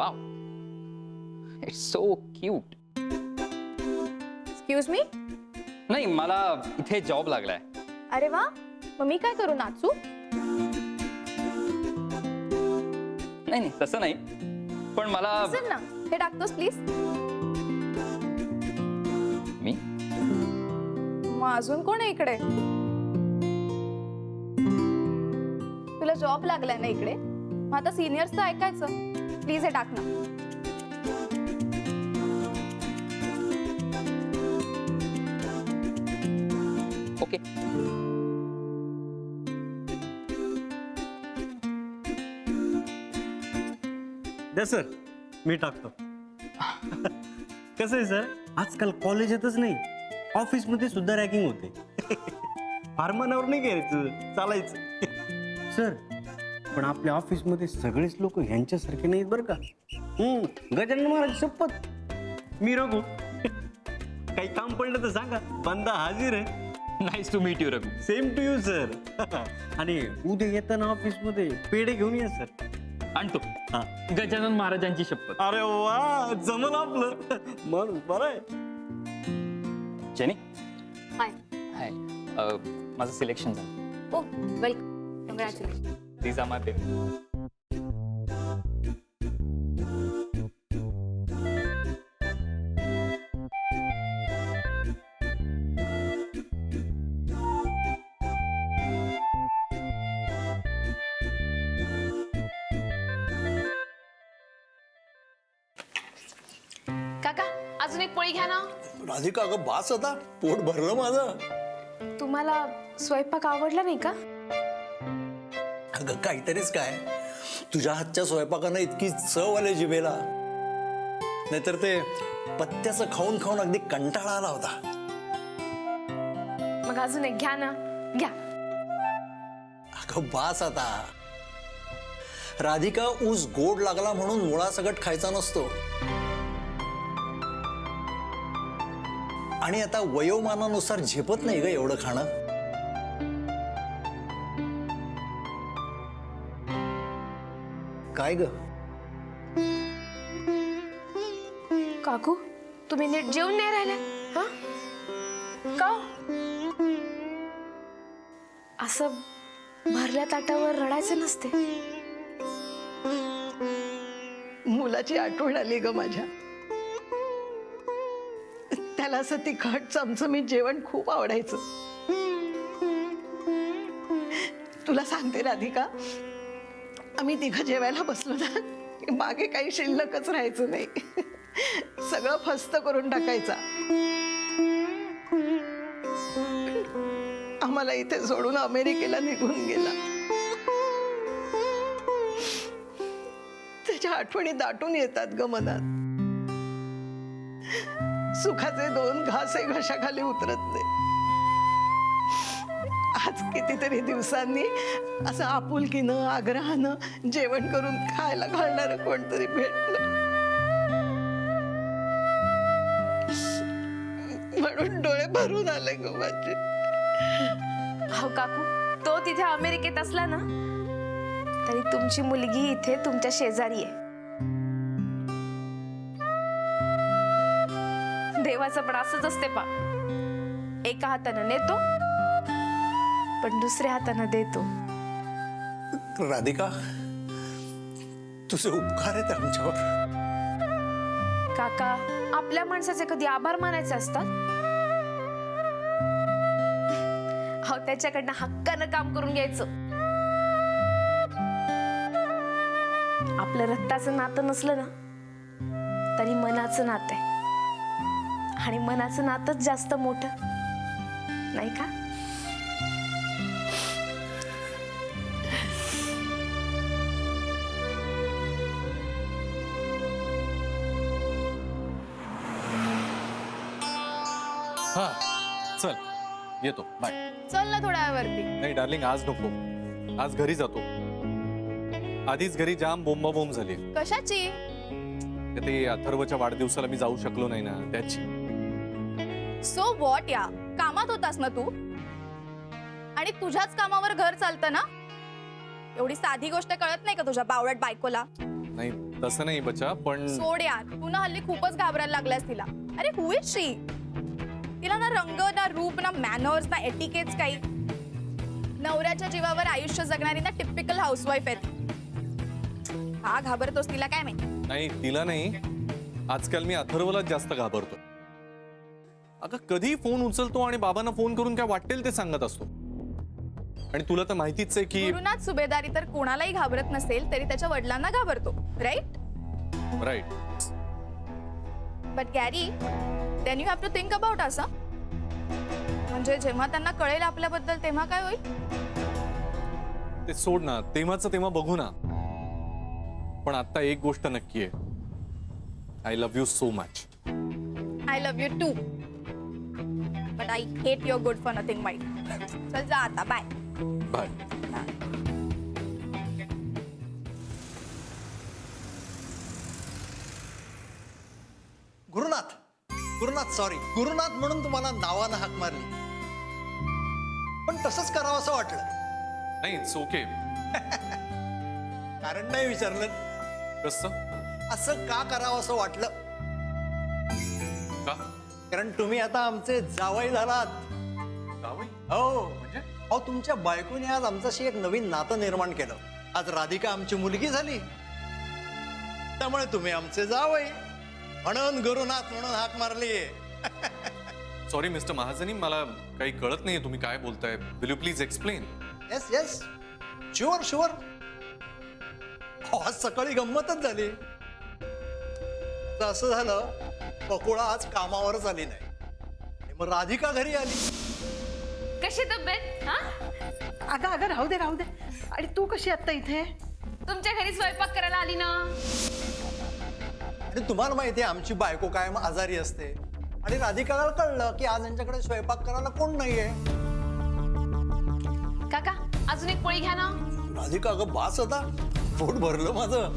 Wow, it's so cute. Excuse me. नाही, मला इथे जॉब लागलाय. अरे वा, मग मी काय करू, नाचू? नाही नाही, तसं नाही, पण मला चल ना, हे टाकतोस प्लीज. मी मग अजून कोण आहे इकडे? तुला जॉब लागलाय ना इकडे, मग आता सिनियर्सचं ऐकायचं. प्लीज हे टाक ना. ओके. द्या सर, मी टाकतो. कसं आहे सर, आजकाल कॉलेजातच नाही, ऑफिसमध्ये सुद्धा रॅगिंग होते. फार मनावर नाही घ्यायचं, चालायचं. सर, पण आपल्या ऑफिसमध्ये सगळेच लोक ह्यांच्यासारखे नाहीत बरं का. गजानन महाराज शपथ. मी रघु. काही काम पडलं तर सांगा, बंदा हाजीर आहे. Nice to meet you Raghu. Same to you sir. आणि उद्या येताना ऑफिसमध्ये पेढे घेऊन या सर. आणतो. हा. गजानन महाराजांची शपथ. अरे वा, जमलं आपलं. मन बरं आहे. जेनी. हाय. हाय. माझं सिलेक्शन झालं. Oh welcome, congratulation. These are my baby. काका, अजून एक पोळी घ्या ना. राधिका, अगं बास आता, पोट भरलं माझं. तुम्हाला स्वयंपाक आवडला नाही का? अगं काहीतरीच काय, तुझ्या हातच्या स्वयंपाकानं इतकी चव आली जिभेला, नाहीतर ते पत्त्याचं खाऊन खाऊन अगदी कंटाळा आला होता. मग अजून एक घ्या ना, घ्या. अगं बास आता. राधिका, ऊस गोड लागला म्हणून मुळासकट खायचा नसतो. आणि आता वयोमानानुसार झेपत नाही ग एवढं खाणं. काय ग? काकू, तुम्ही नीट जेवून नाही राहिले हा? का असं भरल्या ताटावर रडायचं नसते. मुलाची आठवण आली ग माझ्या. त्याला असं तिखट चमचमीत जेवण खूप आवडायचं. तुला सांगते राधिका, आम्ही तिघं जेवायला बसलो ना, मागे काही शिल्लकच राहायचं नाही. सगळं फस्त करून टाकायचा. आम्हाला इथे सोडून अमेरिकेला निघून गेला. त्याच्या आठवणी दाटून येतात ग मनात. सुखाचे दोन घासे घशाखाली उतरत नाही. आज कितीतरी दिवसांनी असं आपुलकीनं आग्रहानं जेवण करून खायला घालणारं कोणतरी भेटलं म्हणून डोळे भरून आले ग माझे. हो काकू, तो तिथे अमेरिकेत असला ना तरी तुमची मुलगी इथे तुमच्या शेजारी आहे. देवाचं पण असंच असते पा, एका हातानं नेतो पण दुसऱ्या हातानं देतो. राधिका, तुझे उपकार आहेत आमच्यावर. काका, आपल्या माणसाचे कधी आभार मानायचे असतात? हो, त्याच्याकडनं हक्कानं काम करून घ्यायचं. आपलं रक्ताचं नातं नसलं ना तरी मनाचं नातं आहे, आणि मनाचं नातंच जास्त मोठं, नाही का? हा, चल येतो, बाय. चल ना थोड्या वेळावरती. नाही डार्लिंग, आज नको, आज घरी जातो. आधीच घरी जाम बोंबाबोंब झाली. कशाची? ते अथर्वच्या वाढदिवसाला मी जाऊ शकलो नाही ना, त्याची. सो वॉट या, कामात होतास ना तू, आणि तुझ्याच कामावर घर चालतं ना. एवढी साधी गोष्ट कळत नाही का तुझ्या बावळट बायकोला? नाही तसं नाही बच्चा, पण सोड यार, तू ना हल्ली खूपच घाबरायला लागलास तिला. अरे हु इज शी? तिला ना रंग ना रूप ना मॅनर्स ना एटिकेट्स काही. नवऱ्याच्या जीवावर आयुष्य जगणारी ना टिपिकल हाऊसवाईफ आहे ती. हा घाबरतोस तिला काय माहिती? नाही तिला नाही, आजकाल मी अथर्वलाच जास्त घाबरतो. अगं कधी फोन उचलतो आणि बाबांना फोन करून काय वाटेल ते सांगत असतो. आणि तुला तर माहितीच आहे की गुरुनाथ सुभेदारी तर कोणालाही घाबरत नसेल तरी त्याच्या वडिलांना घाबरतो, right? Right. But Gary, then you have to think about असं. म्हणजे जेव्हा त्यांना कळेल आपल्याबद्दल तेव्हा काय होईल? ते सोड ना, तेव्हाच तेव्हा बघू ना. पण आता एक गोष्ट नक्की आहे, I love you so much. I love you too, but I hate your good for nothing mind. चल जा आता, bye. Bye. Gurunath, Gurunath sorry, Gurunath म्हणून तुम्हाला नावानं हाक मारली, पण तसंच करावं असं वाटलं. नाही इट्स ओके. कारण नाही विचारलं, कसं असं का करावं असं वाटलं? का? कारण तुम्ही आता आमचे जावई झालात. जावई? हो म्हणजे अहो, तुमच्या बायकोने आज आमच्याशी एक नवीन नातं निर्माण केलं. आज राधिका आमची मुलगी झाली, त्यामुळे तुम्ही आमचे जावई म्हणून गुरुनाथ म्हणून हाक मारली. सॉरी मिस्टर महाजनी, मला काही कळत नाहीये तुम्ही काय बोलताय. Will you please explain? Yes yes, sure sure. आज सकाळी गंमतच झाली. तर असं झालं, बकुळा आज कामावरच आली नाही आणि मग राधिका घरी आली. कशी तब्येत? हा? अगं अगं राहू दे राहू दे. आणि तू कशी आत्ता इथे? तुमच्या घरी स्वयंपाक करायला आली ना. आणि तुम्हाला माहिती आहे आमची बायको कायम आजारी असते, आणि राधिकाला कळलं की आज यांच्याकडे स्वयंपाक करायला कोण नाहीये. काका अजून एक पोळी घ्या ना. राधिका अगं बास होता, पोट भरलं माझं.